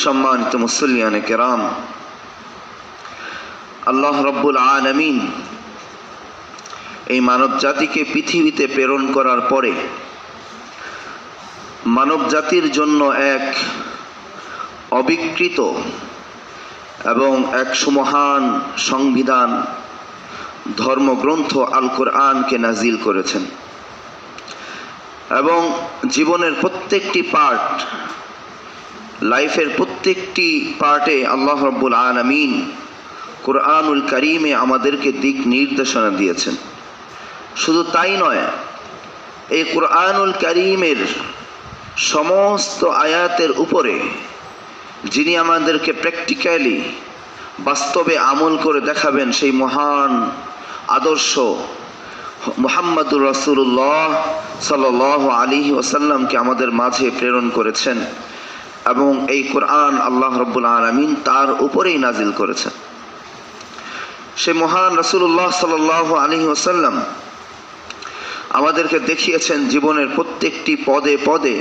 সম্মানিত মুসল্লিয়ানে কেরাম, আল্লাহ রব্বুল আলামিন এই মানব জাতিকে পৃথিবীতে প্রেরণ করার পরে মানব জাতির জন্য এক অবিকৃত এবং এক সুমহান সংবিধান ধর্মগ্রন্থ আল কোরআনকে নাজিল করেছেন এবং জীবনের প্রত্যেকটি পার্ট, লাইফের প্রত্যেকটি পার্টে আল্লাহ রব্বুল আলামিন কোরআনুল কারীমে আমাদেরকে দিক নির্দেশনা দিয়েছেন। শুধু তাই নয়, এই কোরআনুল কারীমের সমস্ত আয়াতের উপরে যিনি আমাদেরকে প্র্যাকটিক্যালি বাস্তবে আমল করে দেখাবেন, সেই মহান আদর্শ মুহাম্মদুর রাসূলুল্লাহ সাল্লাল্লাহু আলাইহি ওয়াসাল্লামকে আমাদের মাঝে প্রেরণ করেছেন এবং এই কোরআন আল্লাহ রব্বুল আলামিন তার উপরেই নাজিল করেছেন। সে মহান রাসূলুল্লাহ সাল্লাল্লাহু আলাইহি ওয়াসাল্লাম আমাদেরকে দেখিয়েছেন জীবনের প্রত্যেকটি পদে পদে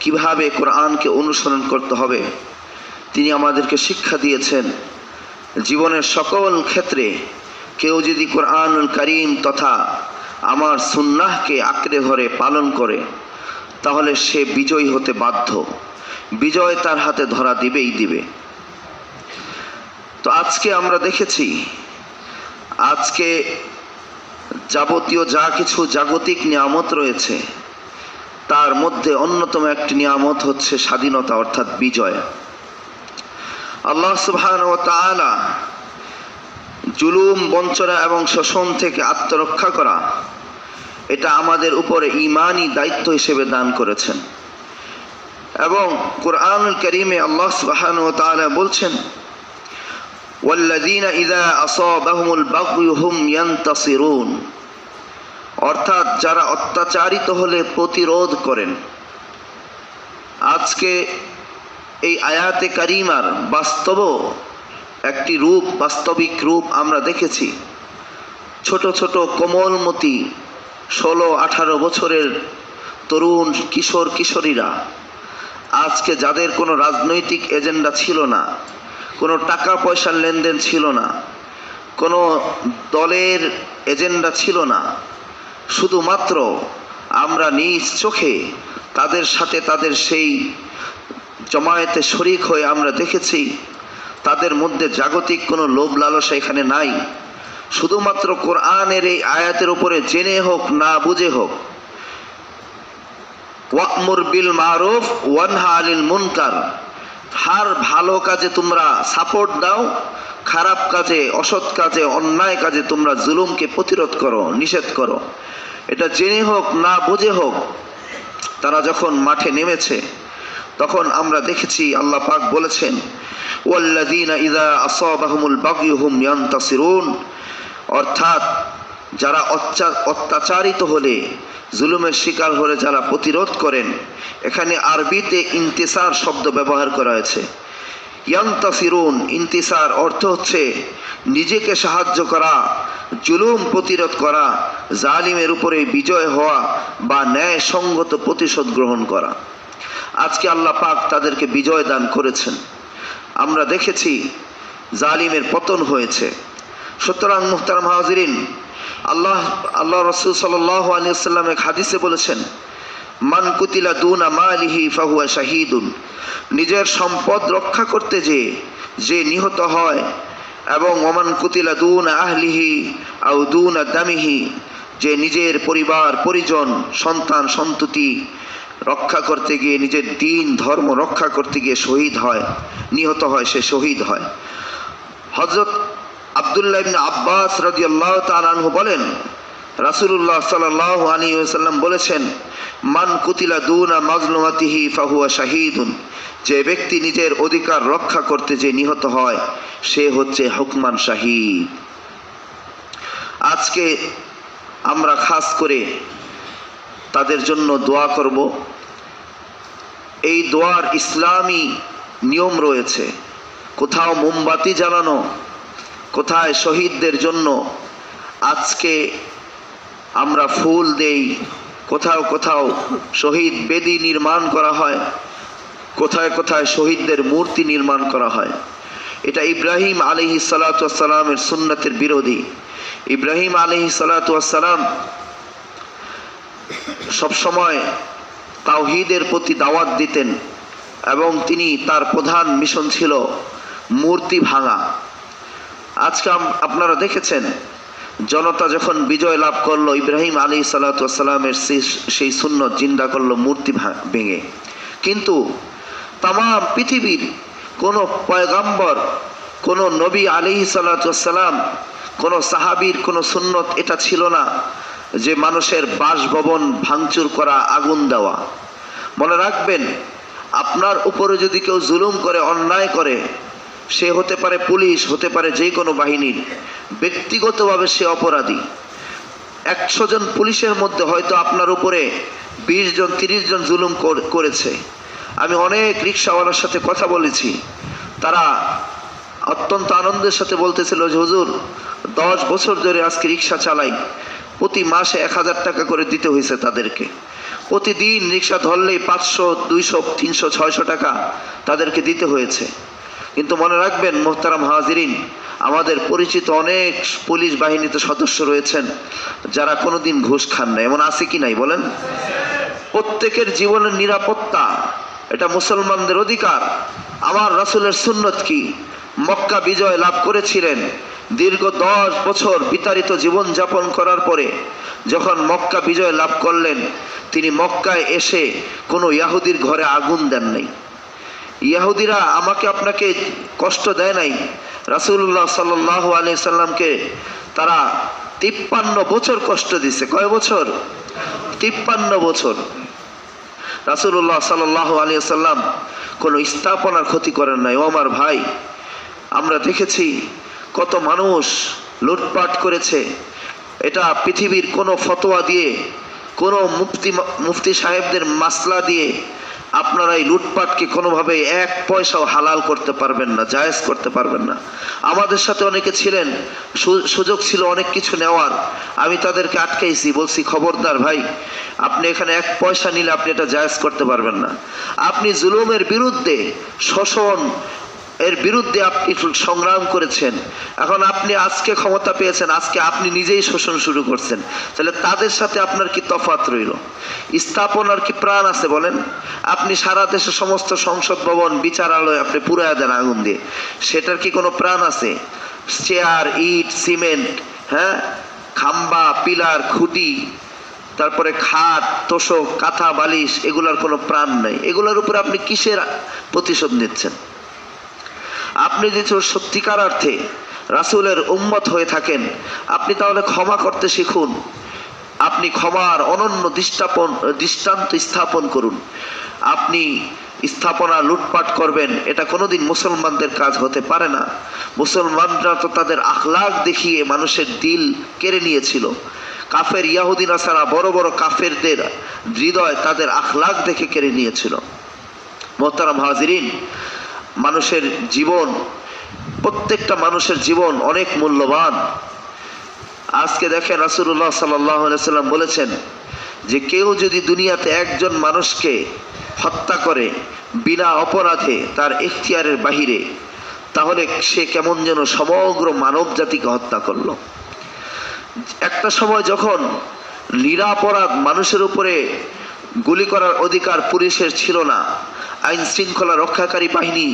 কিভাবে কোরআনকে অনুসরণ করতে হবে। তিনি আমাদেরকে শিক্ষা দিয়েছেন জীবনের সকল ক্ষেত্রে কেউ যদি কোরআনুল কারীম তথা আমার সুন্নাহকে আঁকড়ে ধরে পালন করে তাহলে সে বিজয়ী হতে বাধ্য, বিজয় তার হাতে ধরা দিবেই দিবে। তো আজকে আমরা দেখেছি, আজকে যাবতীয় যা কিছু জাগতিক নিয়ামত রয়েছে তার মধ্যে অন্যতম একটি নিয়ামত হচ্ছে স্বাধীনতা, অর্থাৎ বিজয়। আল্লাহ সুবহানাহু ওয়া তাআলা জুলুম, বঞ্চনা এবং শোষণ থেকে আত্মরক্ষা করা এটা আমাদের উপরে ঈমানি দায়িত্ব হিসেবে দান করেছেন এবং কোরআনুল কারীমে আল্লাহ সুবহানাহু ওয়া তাআলা বলছেন, ওয়াল্লাযীনা ইযা আসাবাহুমুল বাগয়ু হুম ইয়ানতাসিরুন, অর্থাৎ যারা অত্যাচারিত হলে প্রতিরোধ করেন। আজকে এই আয়াতে কারিমার বাস্তব একটি রূপ, বাস্তবিক রূপ আমরা দেখেছি। ছোট ছোট কোমলমতি 16-18 বছরের তরুণ কিশোর কিশোরীরা আজকে, যাদের কোনো রাজনৈতিক এজেন্ডা ছিল না, কোনো টাকা পয়সার লেনদেন ছিল না, কোনো দলের এজেন্ডা ছিল না, শুধুমাত্র আমরা নিজ চোখে তাদের সাথে তাদের সেই জমায়েতে শরীক হয়ে আমরা দেখেছি তাদের মধ্যে জাগতিক কোনো লোভ লালসা এখানে নাই। শুধুমাত্র কোরআনের এই আয়াতের উপরে জেনে হোক না বুঝে হোক, ওয়া'মুর বিল মারুফ ওয়ানহা আনিল মুনকার, হার ভালো কাজে তোমরা সাপোর্ট দাও, খারাপ কাজে, অসৎ কাজে, অন্যায় কাজে তোমরা জুলুমকে প্রতিরোধ করো, নিষেধ করো। এটা জেনে হোক না বুঝে হোক তারা যখন মাঠে নেমেছে তখন আমরা দেখেছি আল্লাহ পাক বলেছেন, ওয়াল্লাযীনা ইযা আসাবাহুমুল বাগয়ু হুম ইয়ানতাসিরুন, অর্থাৎ যারা অত্যাচারিত হলে, জুলুমের শিকার হলে যারা প্রতিরোধ করেন। এখানে আরবিতে ইন্তিসার শব্দ ব্যবহার করা হয়েছে। ইয়ানতাসিরুন, ইন্তিসার অর্থ হচ্ছে নিজেকে সাহায্য করা, জুলুম প্রতিরোধ করা, জালিমের উপরে বিজয় হওয়া বা ন্যায় সঙ্গত প্রতিশোধ গ্রহণ করা। আজকে আল্লাহ পাক তাদেরকে বিজয় দান করেছেন। আমরা দেখেছি জালিমের পতন হয়েছে। সুতরাং মুহতারাম হাজিরিন, আল্লাহ রাসূল সাল্লাল্লাহু আলাইহি ওয়াসাল্লাম এক হাদিসে বলেছেন, মান কুতিলা দুনা মালিহি ফাহুয়া শাহীদুন, নিজের সম্পদ রক্ষা করতে যে নিহত হয়, এবং ওমান কুতিলা দুনা আহলিহি আও দুনা দামিহি, যে নিজের পরিবার পরিজন সন্তান সন্ততি রক্ষা করতে গিয়ে, নিজের দিন ধর্ম রক্ষা করতে গিয়ে শহীদ হয়, নিহত হয়, সে শহীদ হয়। হযরত আব্দুল্লাহ ইবনে আব্বাস রাদিয়াল্লাহু তাআলা আনহু বলেন, রাসূলুল্লাহ সাল্লাল্লাহু আলাইহি ওয়াসাল্লাম বলেছেন, মান কুতিলা দুনা মাজলুমাতিহি ফাহুয়া শাহীদুন, যে ব্যক্তি নিজের অধিকার রক্ষা করতে যে নিহত হয় সে হচ্ছে হুকমান শাহীদ। আজকে আমরা খাস করে তাদের জন্য দোয়া করব। এই দোয়ার ইসলামী নিয়ম রয়েছে। কোথাও মোমবাতি জ্বালানো, কোথায় শহীদদের জন্য আজকে আমরা ফুল দেই, কোথাও কোথাও শহীদ বেদি নির্মাণ করা হয়। কোথায় কোথায় শহীদদের মূর্তি নির্মাণ করা হয়। এটা ইব্রাহিম আলাইহিস সালাতু ওয়াস সালামের সুন্নাতের বিরোধী। ইব্রাহিম আলাইহিস সালাতু ওয়াস সালাম সবসময় তাওহীদের প্রতি দাওয়াত দিতেন এবং তার প্রধান মিশন ছিল মূর্তি ভাঙা। আজকে আপনারা দেখেছেন জনতা যখন বিজয় লাভ করলো, ইব্রাহিম আলাইহিস সালাতু ওয়াস সালামের সেই সুন্নত জিন্দা করলো মূর্তি ভেঙে। কিন্তু তাম পৃথিবীর কোনো পয়গম্বর, কোনো নবী আলাইহিস সালাতু ওয়াস সালাম, কোনো সাহাবীর কোনো সুন্নত এটা ছিল না যে মানুষের বাসভবন ভাঙচুর করা, আগুন দেওয়া। মনে রাখবেন, আপনার উপরে যদি কেউ জুলুম করে, অন্যায় করে, সে হতে পারে পুলিশ, হতে পারে যে কোনো বাহিনীর, ব্যক্তিগতভাবে সে অপরাধী। 100 জন পুলিশের মধ্যে হয়তো আপনার উপরে 20 জন 30 জন জুলুম করেছে। আমি অনেক রিক্সাওয়ালার সাথে কথা বলেছি, তারা অত্যন্ত আনন্দের সাথে বলতেছিল যে হুজুর 10 বছর ধরে আজকে রিক্সা চালাই, প্রতি মাসে 1000 টাকা করে দিতে হয়েছে তাদেরকে। প্রতিদিন রিক্সা ধরলেই 500, 200, 300, 600 টাকা তাদেরকে দিতে হয়েছে। কিন্তু মনে রাখবেন মোহতারাম হাজিরিন, আমাদের পরিচিত অনেক পুলিশ বাহিনীতে সদস্য রয়েছেন যারা কোনোদিন ঘুষ খান না। এমন আছে কি নাই বলেন? প্রত্যেকের জীবনের নিরাপত্তা এটা মুসলমানদের অধিকার। আমার রাসূলের সুন্নত কি? মক্কা বিজয় লাভ করেছিলেন, দীর্ঘ 10 বছর বিতাড়িত জীবন যাপন করার পরে যখন মক্কা বিজয় লাভ করলেন, তিনি মক্কায় এসে কোনো ইহুদির ঘরে আগুন দেন নাই। ইহুদিরা আমাকে আপনাকে কষ্ট দেয় নাই। রাসূলুল্লাহ সাল্লাল্লাহু আলাইহি সাল্লামকে তারা 53 বছর কষ্ট দিছে। কয় বছর? 53 বছর। রাসূলুল্লাহ সাল্লাল্লাহু আলাইহি সাল্লাম কোনো স্থাপনার ক্ষতি করেন নাই। ও আমার ভাই, আমরা দেখেছি কত মানুষ লুটপাট করেছে। এটা পৃথিবীর কোনো ফতোয়া দিয়ে, কোনো মুফতি সাহেবদের মাসলা দিয়ে আপনারা এই লুটপাটকে কোনোভাবে 1 পয়সাও হালাল করতে পারবেন না, জায়েজ করতে পারবেন না। আমাদের সাথে অনেকে ছিলেন, সুযোগ ছিল অনেক কিছু নেওয়ার, আমি তাদেরকে আটকাইছি, বলছি খবরদার ভাই, আপনি এখানে 1 পয়সা নিলে আপনি এটা জায়েজ করতে পারবেন না। আপনি জুলুমের বিরুদ্ধে, শোষণ এর বিরুদ্ধে আপনি সংগ্রাম করেছেন, এখন আপনি আজকে ক্ষমতা পেয়েছেন, আজকে আপনি নিজেই শোষণ শুরু করছেন, তাহলে তাদের সাথে আপনার কি তফাৎ রইল? স্থাপনার কি প্রাণ আছে বলেন? আপনি সারা দেশে সমস্ত সংসদ ভবন, বিচারালয় আপনি পুরায়া দেন আগুন দিয়ে, সেটার কি কোনো প্রাণ আছে? চেয়ার, ইট, সিমেন্ট, হ্যাঁ, খাম্বা, পিলার, খুঁটি, তারপরে খাট, তোষক, কাঁথা, বালিশ, এগুলার কোনো প্রাণ নাই। এগুলোর উপরে আপনি কিসের প্রতিশোধ নিচ্ছেন? আপনি যদি সত্যিকার অর্থে রাসূলের উম্মত হয়ে থাকেন, আপনি তাহলে ক্ষমা করতে শিখুন। আপনি ক্ষমার অনন্য দৃষ্টান্ত স্থাপন করুন। আপনি স্থাপনা লুটপাট করবেন, এটা কোনোদিন মুসলমানদের কাজ হতে পারে না। মুসলমানরা তো তাদের আখলাক দেখিয়ে মানুষের দিল কেড়ে নিয়েছিল। কাফের ইহুদি নাসারা বড় বড় কাফেরদের হৃদয় তাদের আখলাক দেখে কেড়ে নিয়েছিল। মোহতারাম হাজিরিন, মানুষের জীবন, প্রত্যেকটা মানুষের জীবন অনেক মূল্যবান। আজকে দেখেন রাসূলুল্লাহ সাল্লাল্লাহু আলাইহি সাল্লাম বলেছেন যে কেউ যদি দুনিয়াতে একজন মানুষকে হত্যা করে বিনা অপরাধে, তার ইখতিয়ারের বাহিরে, তাহলে সে কেমন যেন সমগ্র মানব জাতিকে হত্যা করলো। একটা সময় যখন নিরাপরাধ মানুষের উপরে গুলি করার অধিকার পুলিশের ছিল না, আইন শৃঙ্খলা রক্ষাকারী বাহিনী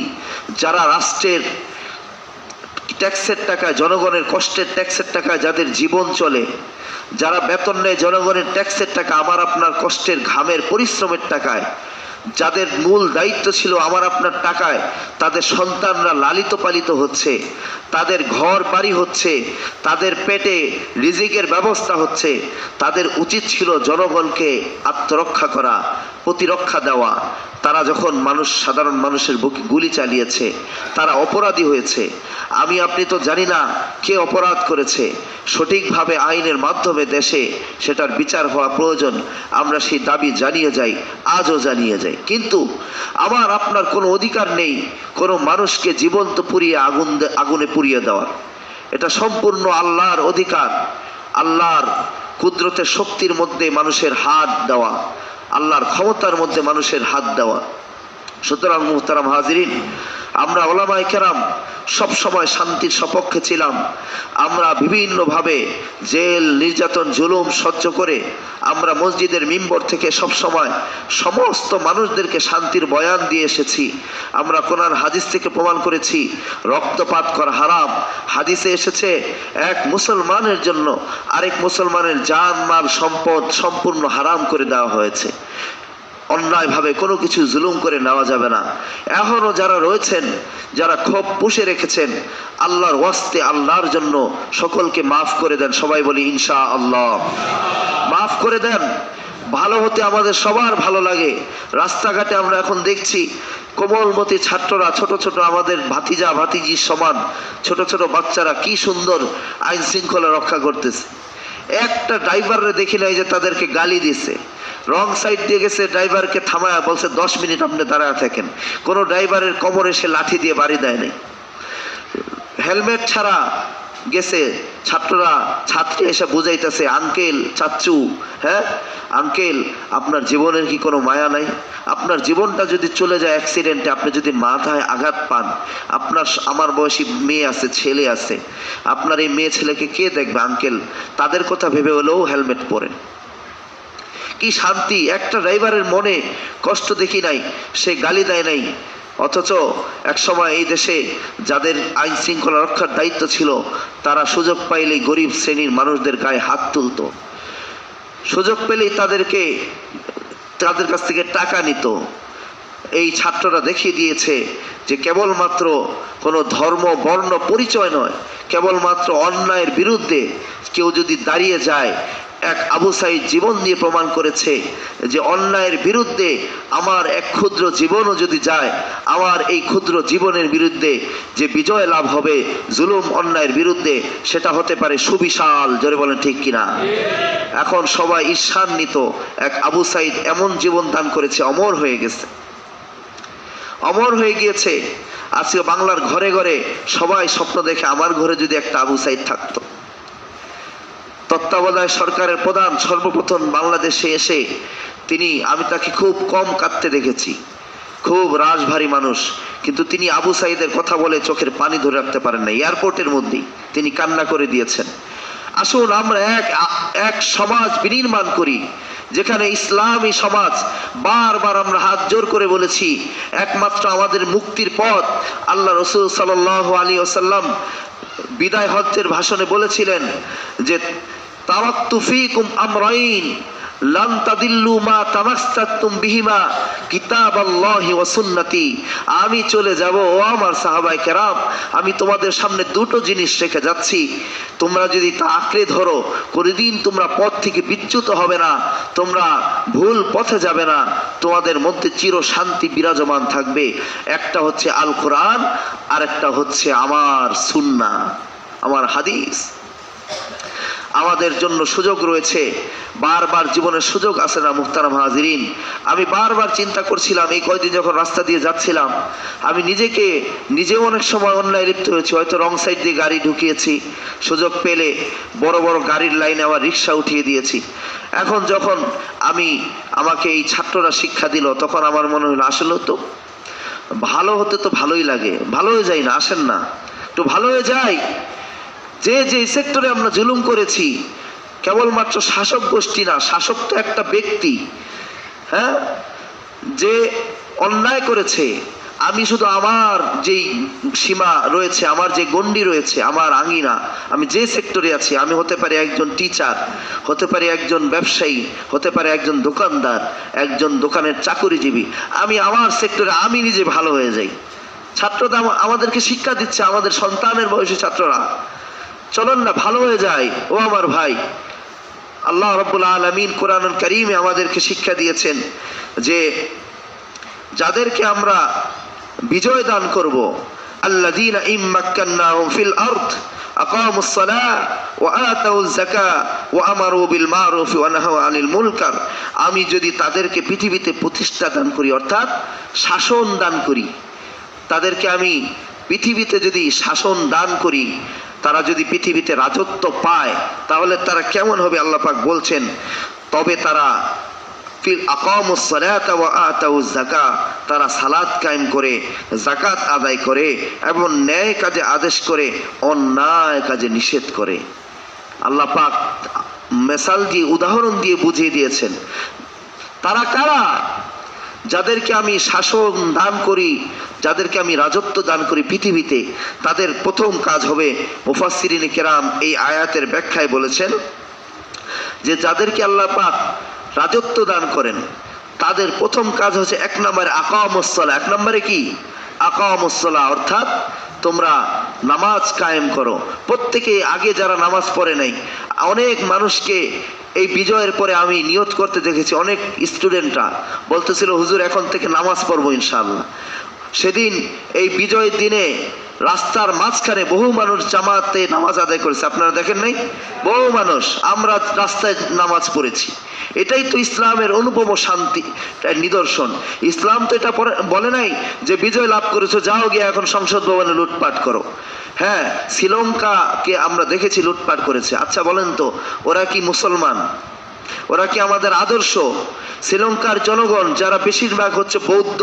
যারা রাষ্ট্রের ট্যাক্সের টাকায়, জনগণের কষ্টের ট্যাক্সের টাকায় যাদের জীবন চলে, যারা বেতন নেয় জনগণের ট্যাক্সের টাকা, আমার আপনার কষ্টের ঘামের পরিশ্রমের টাকায়, যাদের মূল দায়িত্ব ছিল আমার আপনার টাকায় তাদের সন্তানরা লালিত পালিত হচ্ছে, তাদের ঘর বাড়ি হচ্ছে, তাদের পেটে রিজিকের ব্যবস্থা হচ্ছে, তাদের উচিত ছিল জনগণকে আত্মরক্ষা করা, প্রতিরক্ষা দেওয়া। তারা যখন সাধারণ মানুষের বুকে গুলি চালিয়েছে, তারা অপরাধী হয়েছে। আমি আপনি তো জানি না কে অপরাধ করেছে, সঠিকভাবে আইনের মাধ্যমে দেশে সেটার বিচার হওয়া প্রয়োজন, আমরা সেই দাবি জানিয়ে যাই, আজও জানিয়ে যাই। কিন্তু আমার আপনার কোনো অধিকার নেই কোনো মানুষকে জীবন্ত পুড়িয়ে আগুনে পুড়িয়ে দেওয়ার। এটা সম্পূর্ণ আল্লাহর অধিকার। আল্লাহর কুদরতের শক্তির মধ্যে মানুষের হাত দেওয়া, আল্লাহর ক্ষমতার মধ্যে মানুষের হাত দেওয়া। সুতরাং মুহতারাম হাজিরিন, আমরা ওলামায়ে কেরাম সব সময় শান্তির সপক্ষে ছিলাম। আমরা বিভিন্নভাবে জেল, নির্যাতন, জুলুম সহ্য করে আমরা মসজিদের মিম্বর থেকে সব সময় সমস্ত মানুষদেরকে শান্তির বয়ান দিয়ে এসেছি। আমরা কোরআন হাদিস থেকে প্রমাণ করেছি রক্তপাত করা হারাম। হাদিসে এসেছে এক মুসলমানের জন্য আরেক মুসলমানের জান, মাল, সম্পদ সম্পূর্ণ হারাম করে দেওয়া হয়েছে। অন্যায়ভাবে কোনো কিছু জুলুম করে নেওয়া যাবে না। এখনও যারা রয়েছেন, যারা ক্ষোভ পুষে রেখেছেন, আল্লাহর ওয়াস্তে আল্লাহর জন্য সকলকে মাফ করে দেন। সবাই বলি ইনশাআল্লাহ। মাফ করে দেন। ভালো হতে আমাদের সবার ভালো লাগে। রাস্তাঘাটে আমরা এখন দেখছি কোমলমতি ছাত্ররা, ছোট ছোট আমাদের ভাতিজা ভাতিজির সমান ছোট ছোট বাচ্চারা কি সুন্দর আইন শৃঙ্খলা রক্ষা করতেছে। একটা ড্রাইভাররে দেখি নাই যে তাদেরকে গালি দিছে। রং সাইড দিয়ে গেছে, ড্রাইভারকে থামায়া বলছে 10 মিনিট আপনি দাঁড়ায় থাকেন। কোনো ড্রাইভারের কোমরে সে লাঠি দিয়ে বাড়ি দেয় নাই। হেলমেট ছাড়া গেছে, ছাত্ররা ছাত্রী এসে বুঝাইতেছে, আঙ্কেল, চাচ্চু, হ্যাঁ আঙ্কেল, আপনার জীবনের কি কোনো মায়া নাই? আপনার জীবনটা যদি চলে যায় অ্যাক্সিডেন্টে, আপনি যদি মাথায় আঘাত পান, আপনার আমার বয়সী মেয়ে আছে, ছেলে আছে, আপনার এই মেয়ে ছেলেকে কে দেখবে আঙ্কেল? তাদের কথা ভেবে হলেও হেলমেট পরেন। কি শান্তি! একটা ড্রাইভারের মনে কষ্ট দেখি নাই, সে গালি দেয় নাই। অথচ এক সময় এই দেশে যাদের আইন শৃঙ্খলা রক্ষার দায়িত্ব ছিল, তারা সুযোগ পাইলেই গরিব শ্রেণীর মানুষদের গায়ে হাত তুলত, সুযোগ পেলেই তাদের কাছ থেকে টাকা নিত। এই ছাত্ররা দেখিয়ে দিয়েছে যে কেবলমাত্র কোনো ধর্ম, বর্ণ পরিচয় নয়, কেবলমাত্র অন্যায়ের বিরুদ্ধে কেউ যদি দাঁড়িয়ে যায়, এক আবু সাঈদ জীবন দিয়ে প্রমাণ করেছে যে অন্যায়ের বিরুদ্ধে আমার এক ক্ষুদ্র জীবনও যদি যায়, আমার এই ক্ষুদ্র জীবনের বিরুদ্ধে যে বিজয় লাভ হবে জুলুম অন্যায়ের বিরুদ্ধে, সেটা হতে পারে সুবিশাল। জোরে বলেন ঠিক কিনা? এখন সবাই ঈর্ষান্বিত। এক আবু সাঈদ এমন জীবন দান করেছে, অমর হয়ে গেছে, অমর হয়ে গিয়েছে। আজকে বাংলার ঘরে ঘরে সবাই স্বপ্ন দেখে আমার ঘরে যদি একটা আবু সাঈদ থাকতো। তত্ত্বাবধায়ক সরকারের প্রধান সর্বপ্রথম বাংলাদেশে এসে আমি তাকে খুব কম কাঁদতে দেখেছি, খুব রাশভারী মানুষ, কিন্তু তিনি আবু সাঈদের কথা বলে চোখের পানি ধরে রাখতে পারেন না। এয়ারপোর্টের মধ্যেই তিনি কান্না করে দিয়েছেন। আসুন আমরা এক সমাজ বিনির্মাণ করি, যেখানে ইসলামী সমাজ। বারবার আমরা হাত জোর করে বলেছি, একমাত্র আমাদের মুক্তির পথ। আল্লাহ রাসূল সাল্লাল্লাহু আলাইহি ওয়াসাল্লাম বিদায় হজ্জের ভাষণে বলেছিলেন যে তারাকতু ফীকুম আমরাইন লান তাদিল্লু মা তামাসসাকতুম বিহিমা কিতাবাল্লাহি ওয়া সুন্নতি। আমি চলে যাব, ও আমার সাহাবায়ে কেরাম, আমি তোমাদের সামনে দুটো জিনিস রেখে যাচ্ছি। তোমরা যদি তা আঁকড়ে ধরো, কোনোদিন তোমরা পথ থেকে বিচ্যুত হবে না, তোমরা ভুল পথে যাবে না, তোমাদের মধ্যে চির শান্তি বিরাজমান থাকবে। একটা হচ্ছে আল কোরআন, আর একটা হচ্ছে আমার সুন্নাহ, আমার হাদিস। আমাদের জন্য সুযোগ রয়েছে, বারবার জীবনের সুযোগ আছে না মুহতারাম হাজিরিন? আমি বারবার চিন্তা করছিলাম, এই কয়দিন যখন রাস্তা দিয়ে যাচ্ছিলাম, আমি নিজেও অনেক সময় অন্যায় লিপ্ত হয়েছি। হয়তো রং সাইড দিয়ে গাড়ি ঢুকিয়েছি, সুযোগ পেলে বড় বড় গাড়ির লাইনে আবার রিক্সা উঠিয়ে দিয়েছি। এখন যখন আমাকে এই ছাত্ররা শিক্ষা দিল, তখন আমার মনে হলো আসলে তো ভালো হতে তো ভালোই লাগে, ভালো হয়ে যাই না? আসেন না, একটু ভালো হয়ে যাই। যে সেক্টরে আমরা জুলুম করেছি, কেবলমাত্র শাসক গোষ্ঠী না, শাসক তো একটা ব্যক্তি, হ্যাঁ, যে অন্যায় করেছে। আমি শুধু আমার যেই সীমা রয়েছে, আমার যে গণ্ডি রয়েছে, আমার আঙ্গিনা, আমি যে সেক্টরে আছি, আমি হতে পারি একজন টিচার, হতে পারি একজন ব্যবসায়ী, হতে পারে একজন দোকানদার, একজন দোকানের চাকুরিজীবী। আমি আমার সেক্টরে আমি নিজে ভালো হয়ে যাই। ছাত্ররা আমাদেরকে শিক্ষা দিচ্ছে, আমাদের সন্তানের বয়সী ছাত্ররা, চলুন না ভালো হয়ে যায়। ও আমার ভাই, আল্লাহ রাব্বুল আলামিন কোরআনুল কারীমে আমাদেরকে শিক্ষা দিয়েছেন যে যাদেরকে আমরা বিজয় দান করব, আল্লাযীনা ইম্মাক্কান্নাহুম ফিল আরদ আকামুস সালাহ ওয়া আতাউয যাকাহ ওয়া আমারু বিল মারুফ ওয়া নাহাউ আনিল মুনকার। আমি যদি তাদেরকে পৃথিবীতে প্রতিষ্ঠা দান করি, অর্থাৎ শাসন দান করি, তাদেরকে আমি পৃথিবীতে যদি শাসন দান করি, তারা যদি পৃথিবীতে রাজত্ব পায়, তাহলে তারা কেমন হবে? আল্লাহ পাক বলছেন, তবে তারা ফিল আকামুস সালাতা ওয়া আতাউজ যাকাত, তারা সালাত কায়েম করে, যাকাত আদায় করে এবং ন্যায় কাজে আদেশ করে, অন্যায় কাজে নিষেধ করে। আল্লাহ পাক মেসাল দিয়ে, উদাহরণ দিয়ে বুঝিয়ে দিয়েছেন তারা কারা। যাদেরকে আমি শাসন দান করি, যাদেরকে আমি রাজত্ব দান করি পৃথিবীতে, তাদের প্রথম কাজ হবে, মুফাসসিরিনে কেরাম এই আয়াতের ব্যাখ্যায় বলেছেন যে যাদেরকে আল্লাহ পাক রাজত্ব দান করেন তাদের প্রথম কাজ হচ্ছে 1 নম্বরে আকামুস সালাহ। 1 নম্বরে কি? আকামুস সালাহ, অর্থাৎ তোমরা নামাজ কায়েম করো। প্রত্যেকে আগে যারা নামাজ পড়ে নাই, অনেক মানুষকে এই বিজয়ের পরে আমি নিয়ত করতে দেখেছি, অনেক স্টুডেন্টরা বলতেছিল হুজুর এখন থেকে নামাজ পড়বো ইনশাআল্লাহ। সেদিন এই বিজয়ের দিনে রাস্তার মাঝখানে বহু মানুষ জামাতে নামাজ আদায় করেছে, আপনারা দেখেন নাই? বহু মানুষ, আমরা রাস্তায় নামাজ পড়েছি। এটাই তো ইসলামের অনুপম শান্তি নিদর্শন। ইসলাম তো এটা বলে নাই যে বিজয় লাভ করেছো যাও গিয়ে এখন সংসদ ভবনে লুটপাট করো। হ্যাঁ, শ্রীলঙ্কাকে আমরা দেখেছি লুটপাট করেছে। আচ্ছা বলেন তো, ওরা কি মুসলমান? ওরা কি আমাদের আদর্শ? শ্রীলঙ্কার জনগণ যারা বেশিরভাগ হচ্ছে বৌদ্ধ,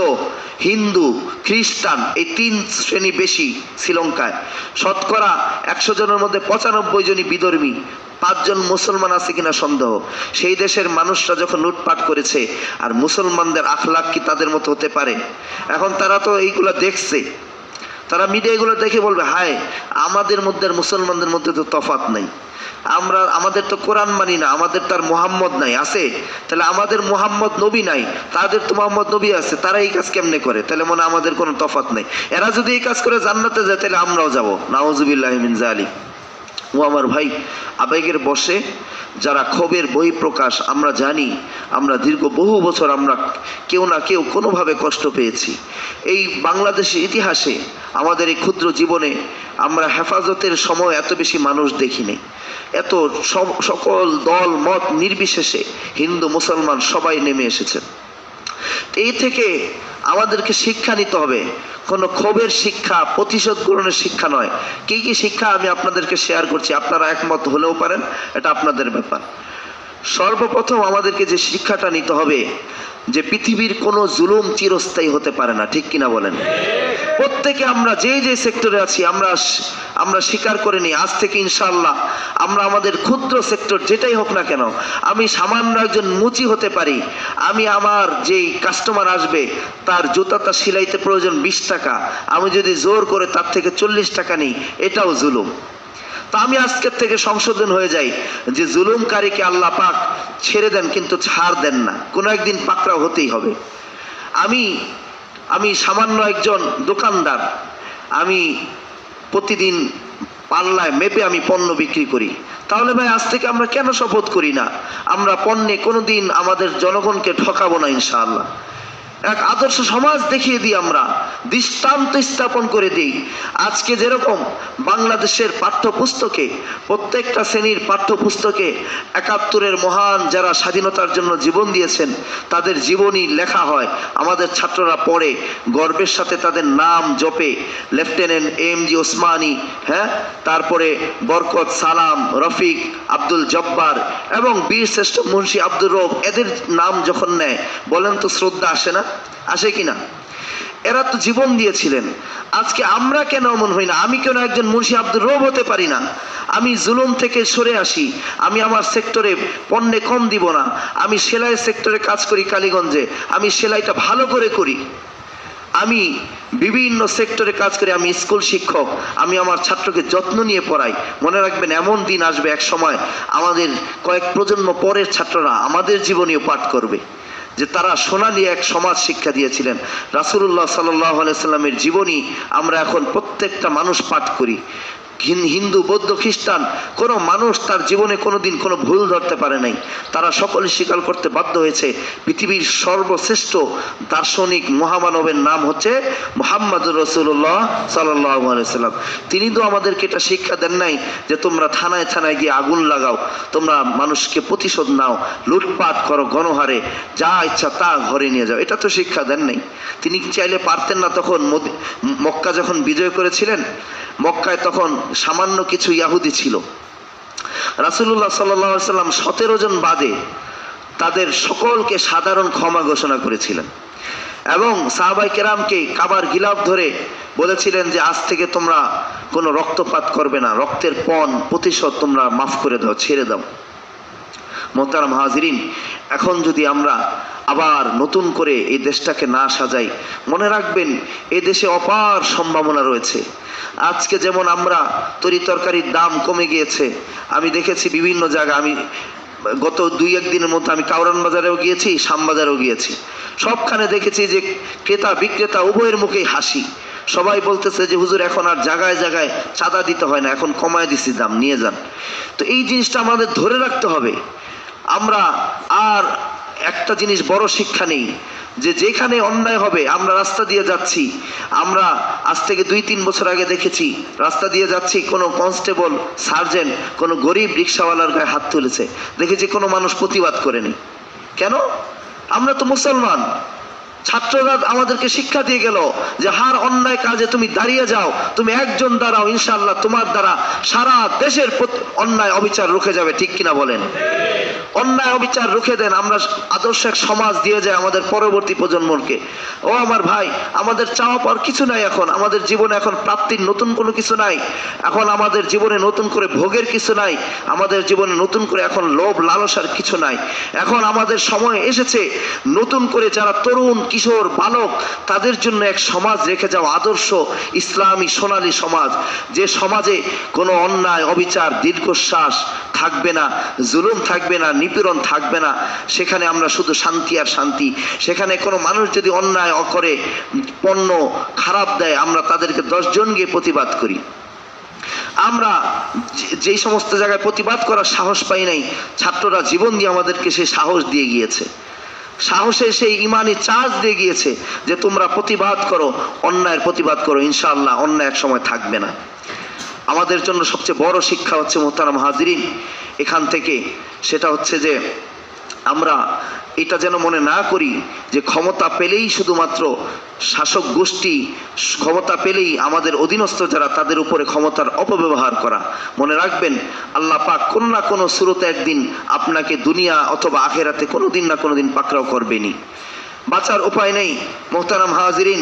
হিন্দু, খ্রিস্টান, এই 3 শ্রেণী বেশি শ্রীলঙ্কায়। শতকরা 100 জনের মধ্যে 95 জনই বিধর্মী, 5 জন মুসলমান আছে কিনা সন্দেহ। সেই দেশের মানুষরা যখন লুটপাট করেছে, আর মুসলমানদের আখলাক কি তাদের মতো হতে পারে? এখন তারা তো এইগুলা দেখছে, তারা মিডিয়াগুলো দেখে বলবে হায় আমাদের মধ্যে আর মুসলমানদের মধ্যে তো তফাৎ নাই, আমাদের তো কোরআন মানি না, আমাদের তার মুহাম্মদ নাই। আছে তাহলে আমাদের মুহাম্মদ নবী নাই, তাদের তো মুহাম্মদ নবী আছে, তারা এই কাজ কেমনে করে? তাহলে মনে আমাদের কোনো তফাৎ নাই। এরা যদি এই কাজ করে জান্নাতে যায় তাহলে আমরাও যাব, নাউজুবিল্লাহি মিন যালিক। ও আমার ভাই, আবেগের বশে যারা ক্ষোভের বহিঃপ্রকাশ, আমরা জানি আমরা দীর্ঘ বহু বছর আমরা কেউ না কেউ কোনোভাবে কষ্ট পেয়েছি। এই বাংলাদেশের ইতিহাসে আমাদের এই ক্ষুদ্র জীবনে আমরা হেফাজতের সময় এত বেশি মানুষ দেখিনি। এত সকল দল মত নির্বিশেষে হিন্দু মুসলমান সবাই নেমে এসেছেন। এই থেকে আমাদেরকে শিক্ষা নিতে হবে, কোনো ক্ষোভের শিক্ষা, প্রতিশোধ গ্রহণের শিক্ষা নয়। কি কি শিক্ষা আমি আপনাদেরকে শেয়ার করছি, আপনারা একমত হলেও পারেন, এটা আপনাদের ব্যাপার। সর্বপ্রথম আমাদেরকে যে শিক্ষাটা নিতে হবে যে পৃথিবীর কোনো জুলুম চিরস্থায়ী হতে পারে না, ঠিক কিনা বলেন? প্রত্যেকে আমরা যে যে সেক্টরে আছি আমরা স্বীকার করে নিই আজ থেকে ইনশাআল্লাহ আমরা আমাদের ক্ষুদ্র সেক্টর যেটাই হোক না কেন, আমি সামান্য একজন মুচি হতে পারি, আমি আমার যেই কাস্টমার আসবে তার জুতাটা সিলাইতে প্রয়োজন 20 টাকা, আমি যদি জোর করে তার থেকে 40 টাকা নিই, এটাও জুলুম। তা আমি আজকের থেকে সংশোধন হয়ে যাই যে জুলুমকারীকে আল্লাহ পাক ছেড়ে দেন কিন্তু ছাড় দেন না, কোনো একদিন পাকড়াও হতেই হবে। আমি সামান্য একজন দোকানদার, আমি প্রতিদিন পাল্লায় মেপে আমি পণ্য বিক্রি করি। তাহলে ভাই আজ থেকে আমরা কেন শপথ করি না আমরা পণ্যে কোনোদিন আমাদের জনগণকে ঠকাবো না ইনশাআল্লাহ? এক আদর্শ সমাজ দেখিয়ে দিই, আমরা দৃষ্টান্ত স্থাপন করে দিই। আজকে যেরকম বাংলাদেশের পাঠ্যপুস্তকে, প্রত্যেকটা শ্রেণীর পাঠ্যপুস্তকে 71-এর মহান যারা স্বাধীনতার জন্য জীবন দিয়েছেন তাদের জীবনী লেখা হয়, আমাদের ছাত্ররা পড়ে, গর্বের সাথে তাদের নাম জপে। Lieutenant MG. ওসমানী, হ্যাঁ, তারপরে বরকত সালাম, রফিক, আব্দুল জব্বার এবং বীর শ্রেষ্ঠ মুন্সি আব্দুর রব, এদের নাম যখন নেয় বলেন তো শ্রদ্ধা আসে না? আসে কিনা? এরা তো জীবন দিয়েছিলেন। আজকে আমরা কেন এমন হই না? আমি কেন একজন মুন্সি আব্দুর রব হতে পারি না? আমি জুলুম থেকে সরে আসি, আমি আমার সেক্টরে পণ্যে কম দিব না, আমি সেলাই সেক্টরে কাজ করি কালীগঞ্জে, আমি সেলাইটা ভালো করে করি, আমি বিভিন্ন সেক্টরে কাজ করি, আমি স্কুল শিক্ষক, আমি আমার ছাত্রকে যত্ন নিয়ে পড়াই। মনে রাখবেন এমন দিন আসবে এক সময় আমাদের কয়েক প্রজন্ম পরের ছাত্ররা আমাদের জীবনীও পাঠ করবে যে তারা সোনালী এক সমাজ শিক্ষা দিয়েছিলেন। রাসূলুল্লাহ সাল্লাল্লাহু আলাইহি সাল্লামের জীবনী আমরা এখন প্রত্যেকটা মানুষ পাঠ করি। হিন্দু, বৌদ্ধ, খ্রিস্টান, কোনো মানুষ তার জীবনে কোনোদিন কোনো ভুল ধরতে পারে নাই। তারা সকলে স্বীকার করতে বাধ্য হয়েছে পৃথিবীর সর্বশ্রেষ্ঠ দার্শনিক মহামানবের নাম হচ্ছে মুহাম্মদুর রাসূলুল্লাহ সাল্লাল্লাহু আলাইহি সাল্লাম। তিনি তো আমাদেরকে এটা শিক্ষা দেন নাই যে তোমরা থানায় থানায় গিয়ে আগুন লাগাও, তোমরা মানুষকে প্রতিশোধ নাও, লুটপাট করো গণহারে, যা ইচ্ছা তা ঘরে নিয়ে যাও, এটা তো শিক্ষা দেন নাই। তিনি চাইলে পারতেন না? তখন মক্কা যখন বিজয় করেছিলেন, মক্কায় তখন সামান্য কিছু ইয়াহুদি ছিল। রাসূলুল্লাহ সাল্লাল্লাহু আলাইহি সাল্লাম 17 জন বাদে তাদের সকলকে সাধারণ ক্ষমা ঘোষণা করেছিলেন এবং সাহাবাই কেরামকে কাবার গিলাফ ধরে বলেছিলেন যে আজ থেকে তোমরা কোনো রক্তপাত করবে না, রক্তের পণ প্রতিশোধ তোমরা মাফ করে দাও, ছেড়ে দাও। মোহতারাম হাজিরিন, এখন যদি আমরা আবার নতুন করে এই দেশটাকে না সাজাই, মনে রাখবেন এই দেশে অপার সম্ভাবনা রয়েছে। আজকে যেমন আমরা তরি তরকারির দাম কমে গিয়েছে, আমি দেখেছি বিভিন্ন জায়গায়, আমি গত 2-1 দিনের মধ্যে আমি কাউরান বাজারেও গিয়েছি, শ্যামবাজারেও গিয়েছি, সবখানে দেখেছি যে ক্রেতা বিক্রেতা উভয়ের মুখেই হাসি। সবাই বলতেছে যে হুজুর এখন আর জায়গায় জায়গায় চাঁদা দিতে হয় না, এখন কমায় দিচ্ছি দাম, নিয়ে যান। তো এই জিনিসটা আমাদের ধরে রাখতে হবে। আমরা আর একটা জিনিস বড় শিক্ষা নেই যে যেখানে অন্যায় হবে, আমরা রাস্তা দিয়ে যাচ্ছি, আমরা আজ থেকে 2-3 বছর আগে দেখেছি রাস্তা দিয়ে যাচ্ছি, কোনো কনস্টেবল সার্জেন্ট কোনো গরিব রিক্সাওয়ালার গায়ে হাত তুলেছে, দেখেছি কোনো মানুষ প্রতিবাদ করেনি। কেন? আমরা তো মুসলমান। ছাত্ররা আমাদেরকে শিক্ষা দিয়ে গেল যে হার অন্যায় কাজে তুমি দাঁড়িয়ে যাও, তুমি একজন দাঁড়াও, ইনশাআল্লাহ তোমার দ্বারা সারা দেশের অন্যায় অবিচার রুখে যাবে। ঠিক কিনা বলেন? অন্যায় অবিচার রুখে দেন, আমরা আদর্শ এক সমাজ দিয়ে যাই আমাদের পরবর্তী প্রজন্মকে। ও আমার ভাই, আমাদের চাওয়া পাওয়ার কিছু নাই, এখন আমাদের জীবনে এখন প্রাপ্তির নতুন কোনো কিছু নাই, এখন আমাদের জীবনে নতুন করে ভোগের কিছু নাই, আমাদের জীবনে নতুন করে এখন লোভ লালসার কিছু নাই। এখন আমাদের সময় এসেছে নতুন করে যারা তরুণ কিশোর বালক তাদের জন্য এক সমাজ রেখে যাও, আদর্শ ইসলামী সোনালী সমাজ, যে সমাজে কোনো অন্যায় অবিচার দীর্ঘশ্বাস থাকবে না, জুলুম থাকবে না, নিপীড়ন থাকবে না। সেখানে আমরা শুধু শান্তি আর শান্তি। সেখানে কোনো মানুষ যদি অন্যায় করে, পণ্য খারাপ দেয়, আমরা তাদেরকে 10 জন গিয়ে প্রতিবাদ করি। আমরা যেই সমস্ত জায়গায় প্রতিবাদ করার সাহস পাই নাই, ছাত্ররা জীবন দিয়ে আমাদেরকে সেই সাহস দিয়ে গিয়েছে, সাহসে সেই ইমানি চার্জ দিয়ে গিয়েছে যে তোমরা প্রতিবাদ করো, অন্যায়ের প্রতিবাদ করো, ইনশাআল্লাহ অন্যায় এক সময় থাকবে না। আমাদের জন্য সবচেয়ে বড় শিক্ষা হচ্ছে মোহতারাম হাজিরিন এখান থেকে, সেটা হচ্ছে যে আমরা এটা যেন মনে না করি যে ক্ষমতা পেলেই শুধুমাত্র শাসক গোষ্ঠী, ক্ষমতা পেলেই আমাদের অধীনস্থ যারা তাদের উপরে ক্ষমতার অপব্যবহার করা। মনে রাখবেন আল্লাহ পাক কোন না কোনো সুরতে একদিন আপনাকে দুনিয়া অথবা আখেরাতে কোনোদিন না কোনোদিন পাকড়াও করবেনি। বাঁচার উপায় নেই। মোহতারাম হাজিরিন,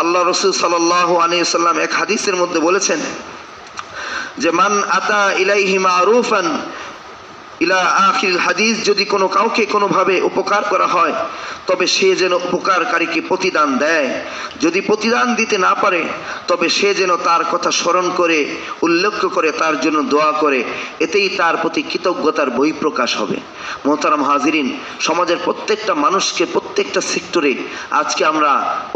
আল্লাহ রসুল সাল্লাল্লাহু আলাইহি ওয়াসাল্লাম এক হাদিসের মধ্যে বলেছেন যে মান আতা ইলাইহি মারুফান ইলা আখির হাদিস, যদি কোনো কাউকে কোনোভাবে উপকার করা হয় তবে সে যেন উপকারকারীকে প্রতিদান দেয়, যদি প্রতিদান দিতে না পারে তবে সে যেন তার কথা স্মরণ করে উল্লেখ করে তার জন্য দোয়া করে, এতেই তার প্রতি কৃতজ্ঞতার বহিঃপ্রকাশ হবে। মোহতারাম হাজিরিন, সমাজের প্রত্যেকটা মানুষকে প্রত্যেকটা সেক্টরে আজকে আমরা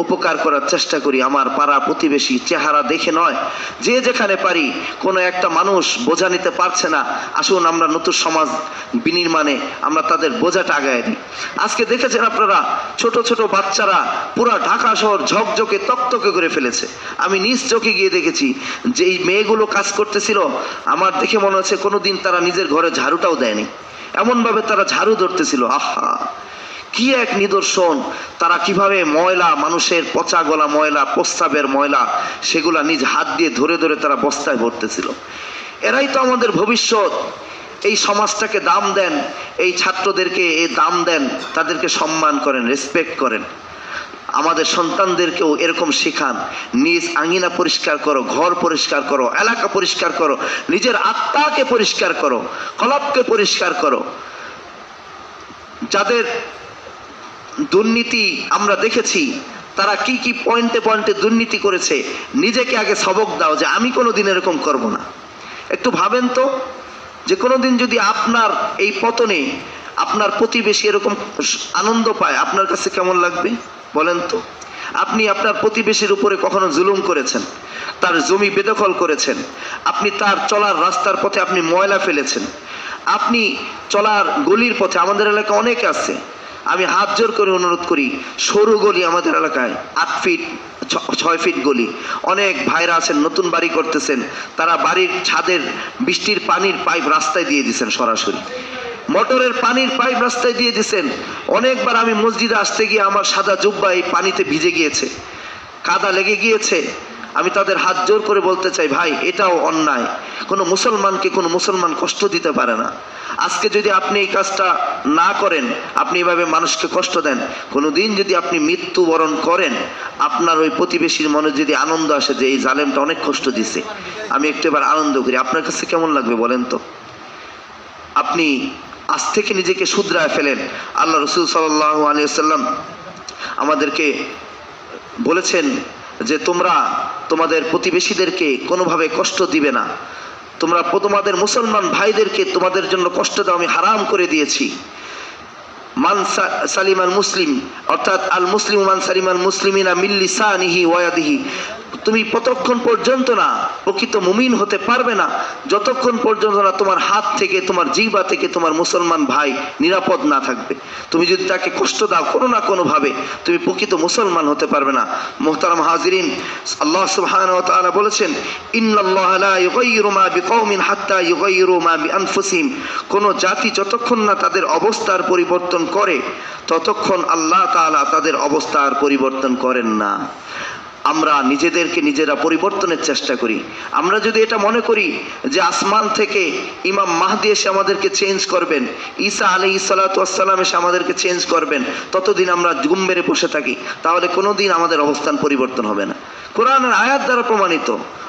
উপকার করার চেষ্টা করি। আমার পাড়া প্রতিবেশী চেহারা দেখে নয়, যে যেখানে পারি, কোনো একটা মানুষ বোঝা নিতে পারছে না, আসুন আমরা নতুন সমাজ বিনির্মাণে আমরা তাদের বোঝাটা আগায় দিই। আজকে দেখেছেন আপনারা ছোট ছোট বাচ্চারা পুরা ঢাকা শহর ঝকঝকে তকতকে করে ফেলেছে। আমি নিজ চোখে গিয়ে দেখেছি যে এই মেয়েগুলো কাজ করতেছিল, আমার দেখে মনে হচ্ছে কোনোদিন তারা নিজের ঘরে ঝাড়ুটাও দেয়নি, এমনভাবে তারা ঝাড়ু ধরতেছিল। আহা, কি এক নিদর্শন! তারা কিভাবে ময়লা, মানুষের পচা গলা ময়লা, প্রস্রাবের ময়লা, সেগুলা নিজ হাত দিয়ে ধরে ধরে তারা বস্তায় ভরতেছিল। এরাই তো আমাদের ভবিষ্যৎ। এই সমাজটাকে দাম দেন, এই ছাত্রদেরকে এই দাম দেন, তাদেরকে সম্মান করেন, রেসপেক্ট করেন। আমাদের সন্তানদেরকেও এরকম শেখান। নিজ আঙিনা পরিষ্কার করো, ঘর পরিষ্কার করো, এলাকা পরিষ্কার করো, নিজের আত্মাকে পরিষ্কার করো, কলবকে পরিষ্কার করো। যাদের দুর্নীতি আমরা দেখেছি, তারা কি কি পয়েন্টে পয়েন্টে দুর্নীতি করেছে, নিজেকে আগে সবক দাও যে আমি কোনোদিন এরকম করব না। একটু ভাবেন তো, যে কোনোদিন যদি আপনার এই পতনে আপনার প্রতিবেশী এরকম আনন্দ পায়, আপনার কাছে কেমন লাগবে বলেন তো? আপনি আপনার প্রতিবেশীর উপরে কখনো জুলুম করেছেন, তার জমি বেদখল করেছেন, আপনি তার চলার রাস্তার পথে আপনি ময়লা ফেলেছেন, আপনি চলার গলির পথে, আমাদের এলাকায় অনেকে আছে, আমি হাত জোর করে অনুরোধ করি, সরু গলি আমাদের এলাকায় 8 ফিট 6 ফিট গলি, অনেক ভাইরা আছেন নতুন বাড়ি করতেছেন, তারা বাড়ির ছাদের বৃষ্টির পানির পাইপ রাস্তায় দিয়ে দিচ্ছেন, সরাসরি মোটরের পানির পাইপ রাস্তায় দিয়ে দিচ্ছেন। অনেকবার আমি মসজিদে আসতে গিয়ে আমার সাদা জুব্বা এই পানিতে ভিজে গিয়েছে, কাদা লেগে গিয়েছে, আমি তাদের হাত জোর করে বলতে চাই, ভাই এটাও অন্যায়। কোনো মুসলমানকে কোনো মুসলমান কষ্ট দিতে পারে না। আজকে যদি আপনি এই কাজটা না করেন, আপনি এভাবে মানুষকে কষ্ট দেন, কোনো দিন যদি আপনি মৃত্যুবরণ করেন, আপনার ওই প্রতিবেশীর মনে যদি আনন্দ আসে যে এই জালেমটা অনেক কষ্ট দিছে, আমি একটু এবার আনন্দ করি, আপনার কাছে কেমন লাগবে বলেন তো? আপনি আজ থেকে নিজেকে শুধরায় ফেলেন। আল্লাহ রসুল সাল্লাল্লাহু আলাইহি ওয়াসাল্লাম আমাদেরকে বলেছেন যে তোমরা তোমাদের প্রতিবেশীদেরকে কোনোভাবে কষ্ট দিবে না, তোমরা তোমাদের মুসলমান ভাইদেরকে তোমাদের জন্য কষ্ট দাও আমি হারাম করে দিয়েছি। মান সালিমাল মুসলিম, অর্থাৎ আল মুসলিম মান সালিমাল মুসলিমিনা মিন লিসানিহি ওয়া ইয়াদিহি, তুমি ততক্ষণ পর্যন্ত না প্রকৃত মুমিন হতে পারবে না যতক্ষণ পর্যন্ত না তোমার হাত থেকে, তোমার জিহ্বা থেকে তোমার মুসলমান ভাই নিরাপদ না থাকবে। তুমি যদি তাকে কষ্ট দাও কোনো না কোনো ভাবে, তুমি প্রকৃত মুসলমান হতে পারবে না। মুহতারাম হাজিরিন, আল্লাহ সুবহানাহু ওয়া তাআলা বলেছেন, ইন্নাল্লাহা লা ইউগাইয়িরু মা বিকওমিন হাত্তা ইউগাইয়িরু মা বিআনফুসিহিম, কোন জাতি যতক্ষণ না তাদের অবস্থার পরিবর্তন করে ততক্ষণ আল্লাহ তাআলা তাদের অবস্থার পরিবর্তন করেন না। আমরা নিজেদেরকে নিজেরা পরিবর্তনের চেষ্টা করি। আমরা যদি এটা মনে করি যে আসমান থেকে ইমাম মাহদি এসে আমাদেরকে চেঞ্জ করবেন, ঈসা আলাইহিস সালাতু ওয়াস সালাম এসে আমাদেরকে চেঞ্জ করবেন, ততদিন আমরা ঘুম মেরে বসে থাকি, তাহলে কোনোদিন আমাদের অবস্থান পরিবর্তন হবে না। কোরআনের আয়াত দ্বারা প্রমাণিত।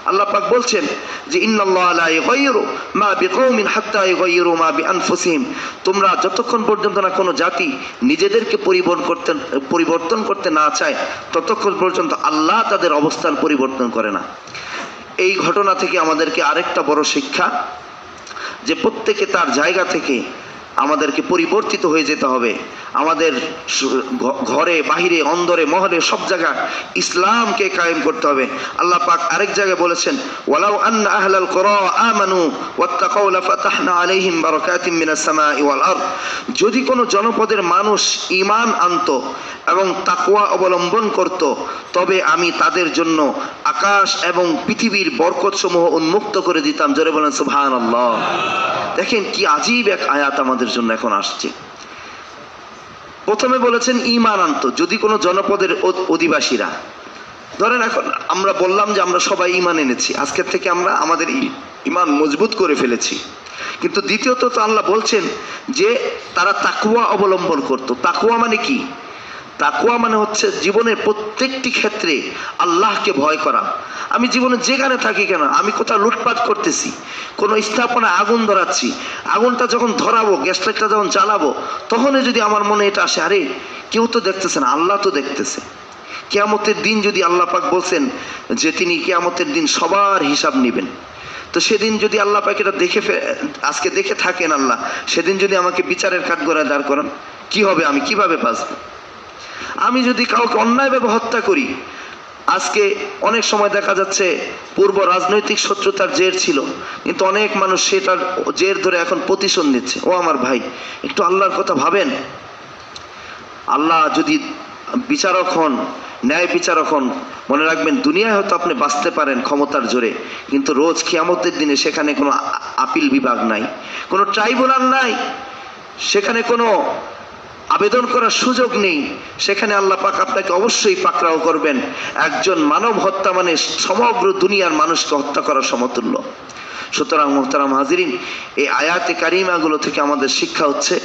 আল্লাহ পাক বলছেন যে ইন্নাল্লাহা লা ইউগাইয়িরু মা বিকওমিন হাত্তা ইউগাইয়িরু মা বিআনফুসিহিম, তোমরা যতক্ষণ পর্যন্ত না কোনো জাতি নিজেদেরকে পরিবর্তন করতে না চায় ততক্ষণ পর্যন্ত আল্লাহ তাদের অবস্থান পরিবর্তন করে না। এই ঘটনা থেকে আমাদেরকে আরেকটা বড় শিক্ষা, যে প্রত্যেকে তার জায়গা থেকে আমাদেরকে পরিবর্তিত হয়ে যেতে হবে। আমাদের ঘরে বাহিরে অন্দরে মহলে সব জায়গায় ইসলামকে কায়েম করতে হবে। আল্লাহ পাক আরেক জায়গায় বলেছেন, ওয়ালাউ আন্না আহলাল কুরা আমানু ওয়াত্তাকাউ লাফাতাহনা আলাইহিম বারাকাতিম মিনাস সামাই ওয়াল আরদ, যদি কোনো জনপদের মানুষ ঈমান আনতো এবং তাকওয়া অবলম্বন করত, তবে আমি তাদের জন্য আকাশ এবং পৃথিবীর বরকতসমূহ উন্মুক্ত করে দিতাম। জোরে বলেন সুবহানাল্লাহ। দেখেন কি আজীব এক আয়াত আমাদের জন্য এখন আসছে। প্রথমে বলেছেন ঈমান আনতো, যদি কোনো জনপদের অধিবাসীরা, ধরেন এখন আমরা বললাম যে আমরা সবাই ঈমান এনেছি, আজকের থেকে আমরা আমাদের ঈমান মজবুত করে ফেলেছি, কিন্তু দ্বিতীয়ত তো আল্লাহ বলছেন যে তারা তাকওয়া অবলম্বন করত। তাকওয়া মানে কি? তাকওয়া মানে হচ্ছে জীবনের প্রত্যেকটি ক্ষেত্রে আল্লাহকে ভয় করা। আমি জীবনে যেখানে থাকি কেন, আমি কোথাও লুটপাট করতেছি, কোনো স্থাপনায় আগুন ধরাচ্ছি, আগুনটা যখন ধরাবো, গ্যাস লাইটটা যখন জ্বালাবো, তখনই যদি আমার মনে এটা আসে, আরে কেউ তো দেখতেছে না, আল্লাহ তো দেখতেছে। কিয়ামতের দিন যদি আল্লাহ পাক বলছেন যে তিনি কিয়ামতের দিন সবার হিসাব নেবেন, তো সেদিন যদি আল্লাহ পাক এটা আজকে দেখে থাকেন আল্লাহ, সেদিন যদি আমাকে বিচারের কাঠগড়ায় দাঁড় করান, কি হবে? আমি কিভাবে বাঁচবো? আমি যদি কাউকে অন্যায়ভাবে হত্যা করি, আজকে অনেক সময় দেখা যাচ্ছে পূর্ব রাজনৈতিক শত্রুতার জের ছিল, কিন্তু অনেক মানুষ সেটার জের ধরে এখন প্রতিশোধ নিচ্ছে। ও আমার ভাই, একটু আল্লাহর কথা ভাবেন। আল্লাহ যদি বিচারক হন, ন্যায় বিচারক হন, মনে রাখবেন দুনিয়ায় হয়তো আপনি বাঁচতে পারেন ক্ষমতার জোরে, কিন্তু রোজ কিয়ামতের দিনে সেখানে কোনো আপিল বিভাগ নাই, কোনো ট্রাইব্যুনাল নাই, সেখানে কোনো আবেদন করার সুযোগ নেই। সেখানে আল্লাহ পাক আপনাকে অবশ্যই পাকড়াও করবেন। একজন মানব হত্যা মানে সমগ্র দুনিয়ার মানুষকে হত্যা করার সমতুল্য। সুতরাং মুহতারাম হাজিরিন, এই আয়াতে কারিমাগুলো থেকে আমাদের শিক্ষা হচ্ছে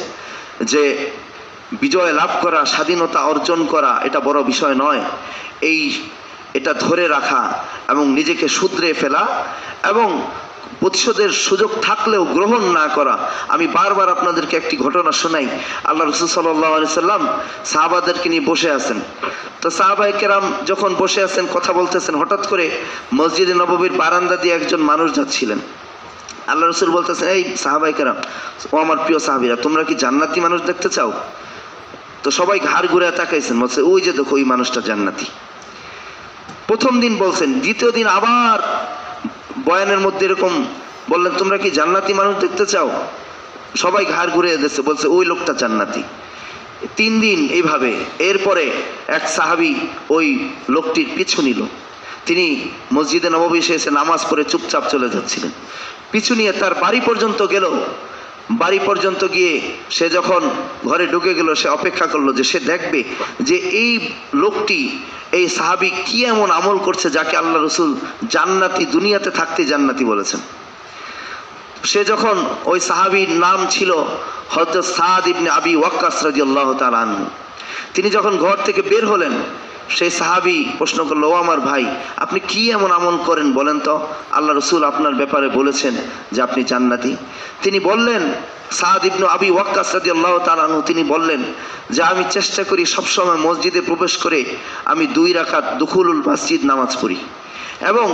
যে বিজয় লাভ করা, স্বাধীনতা অর্জন করা এটা বড় বিষয় নয়। এটা ধরে রাখা এবং নিজেকে শুধরে ফেলা এবং প্রতিশোধের সুযোগ থাকলেও গ্রহণ না করা। আমি বারবার আপনাদেরকে একটি ঘটনা শোনাই। আল্লাহ রাসূল সাল্লাল্লাহু আলাইহি সাল্লাম সাহাবাদেরকে নিয়ে বসে আছেন। তো সাহাবায়ে কেরাম যখন বসে আছেন, কথা বলতেছেন, হঠাৎ করে মসজিদে নববীর বারান্দা দিয়ে একজন মানুষ যাচ্ছিলেন। আল্লাহ রাসূল বলতেছেন, এই সাহাবায়ে কেরাম, ও আমার প্রিয় সাহাবীরা, তোমরা কি জান্নাতি মানুষ দেখতে চাও? তো সবাই ঘাড় ঘুরে তাকাইছেন, বলছে ওই যে দেখো, ওই মানুষটা জান্নাতি। প্রথম দিন বলছেন, দ্বিতীয় দিন আবার বয়ানের মধ্যে এরকম বললেন, তোমরা কি জান্নাতি মানুষ দেখতে চাও? সবাই ঘাড় ঘুরে দিচ্ছে, বলছে ওই লোকটা জান্নাতি। 3 দিন এইভাবে। এরপরে এক সাহাবী ওই লোকটির পিছু নিল। তিনি মসজিদে নববী এসে নামাজ পড়ে চুপচাপ চলে যাচ্ছিলেন। পিছু নিয়ে তার বাড়ি পর্যন্ত গেল। বাড়ি পর্যন্ত গিয়ে সে যখন ঘরে ঢুকে গেল, সে অপেক্ষা করলো যে সে দেখবে যে এই লোকটি এই সাহাবী কি এমন আমল করছে যাকে আল্লাহ রসুল জান্নাতি, দুনিয়াতে থাকতে জান্নাতি বলেছেন। সে যখন, ওই সাহাবীর নাম ছিল হযরত সাদ ইবনে আবি ওয়াক্কাস রাদিয়াল্লাহু তাআলা আনহু। তিনি যখন ঘর থেকে বের হলেন, সেই সাহাবী প্রশ্ন করলো, ও আমার ভাই, আপনি কি এমন আমল করেন বলেন তো, আল্লাহ রসুল আপনার ব্যাপারে বলেছেন যে আপনি জান্নাতি। তিনি বললেন, সাদ ইবনে আবি ওয়াক্কাস রাদিয়াল্লাহু তাআলা আনহু তিনি বললেন যে আমি চেষ্টা করি সবসময় মসজিদে প্রবেশ করে আমি 2 রাকাত দুখুলুল মসজিদ নামাজ পড়ি, এবং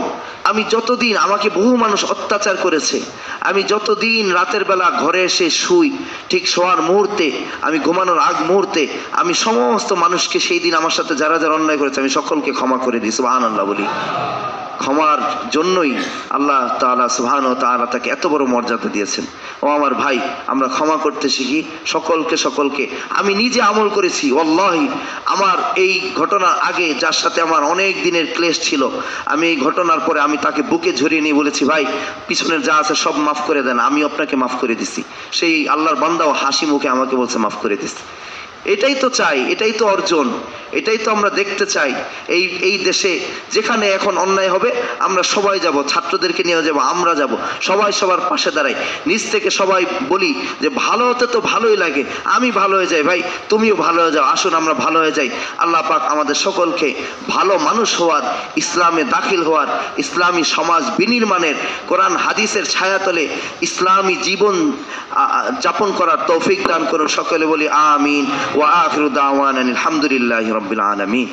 আমি যতদিন, আমাকে বহু মানুষ অত্যাচার করেছে, আমি যতদিন রাতের বেলা ঘরে এসে শুই, ঠিক শোয়ার মুহূর্তে, আমি ঘুমানোর আগ মুহূর্তে আমি সমস্ত মানুষকে, সেই দিন আমার সাথে যারা যারা অন্যায় করেছে আমি সকলকে ক্ষমা করে দিই। সুবহানাল্লাহ বলি। ক্ষমার জন্যই আল্লাহ তাআলা সুবহানাহু ওয়া তাআলা তাকে এত বড় মর্যাদা দিয়েছেন। ও আমার ভাই, আমরা ক্ষমা করতে শিখি সকলকে। আমি নিজে আমল করেছি, ওয়াল্লাহি আমার এই ঘটনার আগে যার সাথে আমার অনেক দিনের ক্লেশ ছিল, আমি এই ঘটনার পরে আমি তাকে বুকে ঝরিয়ে নিয়ে বলেছি, ভাই পিছনের যা আছে সব মাফ করে দেন, আমি আপনাকে মাফ করে দিছি। সেই আল্লাহর বান্দাও হাসি মুখে আমাকে বলছে মাফ করে দিছি। এটাই তো চাই, এটাই তো অর্জন, এটাই তো আমরা দেখতে চাই। এই দেশে যেখানে এখন অন্যায় হবে আমরা সবাই যাব, ছাত্রদেরকে নিয়ে যাব, আমরা যাব, সবাই সবার পাশে দাঁড়াই, নিজ থেকে সবাই বলি যে ভালো হতে তো ভালোই লাগে, আমি ভালো হয়ে যাই, ভাই তুমিও ভালো হয়ে যাও, আসুন আমরা ভালো হয়ে যাই। আল্লাহ পাক আমাদের সকলকে ভালো মানুষ হওয়ার, ইসলামে দাখিল হওয়ার, ইসলামী সমাজ বিনির্মাণের, কোরআন হাদিসের ছায়াতলে ইসলামী জীবন যাপন করার তৌফিক দান করুন। সকলে বলি আমিন। ওয়া আখিরু দাওয়ানা আলহামদুলিল্লাহি রাব্বিল আলামিন।